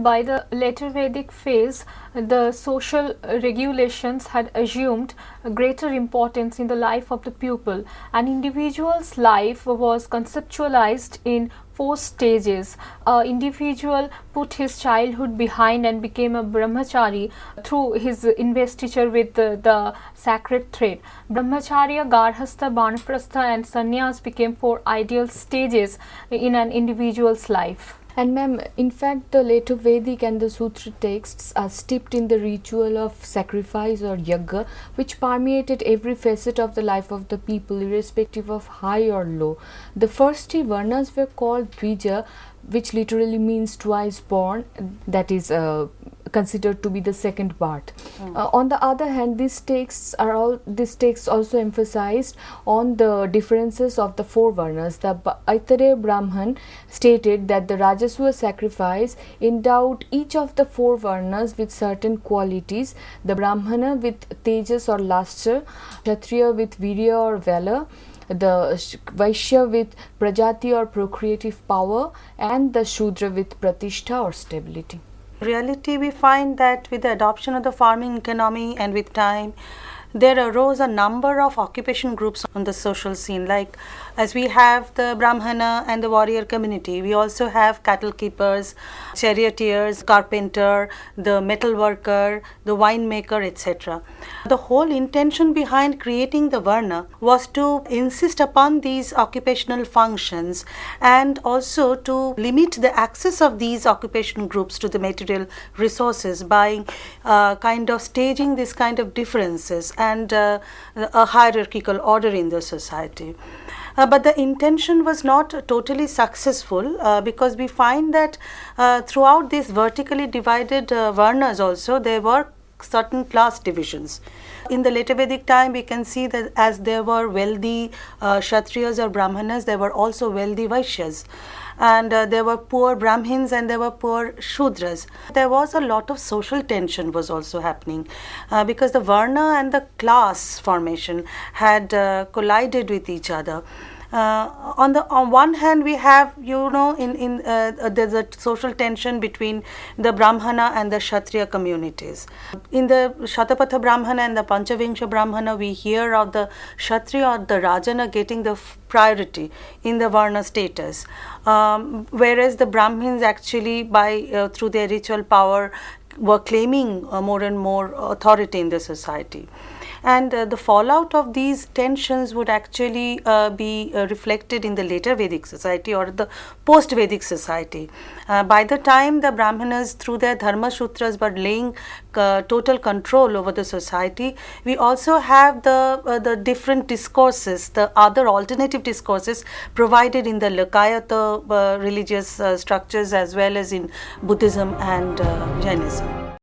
by the later Vedic phase, the social regulations had assumed a greater importance in the life of the pupil. An individual's life was conceptualized in 4 stages. An individual put his childhood behind and became a brahmachari through his investiture with the sacred thread. Brahmacharya, Garhastha, Banaprastha and Sannyas became 4 ideal stages in an individual's life. And ma'am, in fact, the later Vedic and the Sutra texts are steeped in the ritual of sacrifice or yagga, which permeated every facet of the life of the people, irrespective of high or low. The first 3 varnas were called dvija, which literally means twice born, that is considered to be the second birth. On the other hand, these texts also emphasized on the differences of the 4 varnas. The Aitareya Brahman stated that the Rajaswa sacrifice endowed each of the 4 varnas with certain qualities: the Brahmana with tejas or lustre, Kshatriya with virya or valor, the Vaishya with prajati or procreative power, and the Shudra with pratishtha or stability. In reality, we find that with the adoption of the farming economy and with time, there arose a number of occupation groups on the social scene. Like as we have the Brahmana and the warrior community, we also have cattle keepers, charioteers, carpenter, the metal worker, the winemaker, etc. The whole intention behind creating the Varna was to insist upon these occupational functions and also to limit the access of these occupation groups to the material resources by kind of staging this kind of differences and a hierarchical order in the society. But the intention was not totally successful because we find that throughout these vertically divided varnas also there were certain class divisions. In the later Vedic time, we can see that as there were wealthy Kshatriyas or Brahmanas, there were also wealthy Vaishyas. And there were poor Brahmins and there were poor Shudras. There was a lot of social tension was also happening because the Varna and the class formation had collided with each other. On one hand, we have, there's a social tension between the Brahmana and the Kshatriya communities. In the Shatapatha Brahmana and the Panchavingsha Brahmana, we hear of the Kshatriya or the Rajana getting the priority in the Varna status, whereas the Brahmins actually through their ritual power were claiming more and more authority in the society. And the fallout of these tensions would actually be reflected in the later Vedic society or the post-Vedic society. By the time the Brahmanas through their Dharma Sutras were laying total control over the society, we also have the different discourses, the other alternative discourses provided in the Lokayata religious structures as well as in Buddhism and Jainism.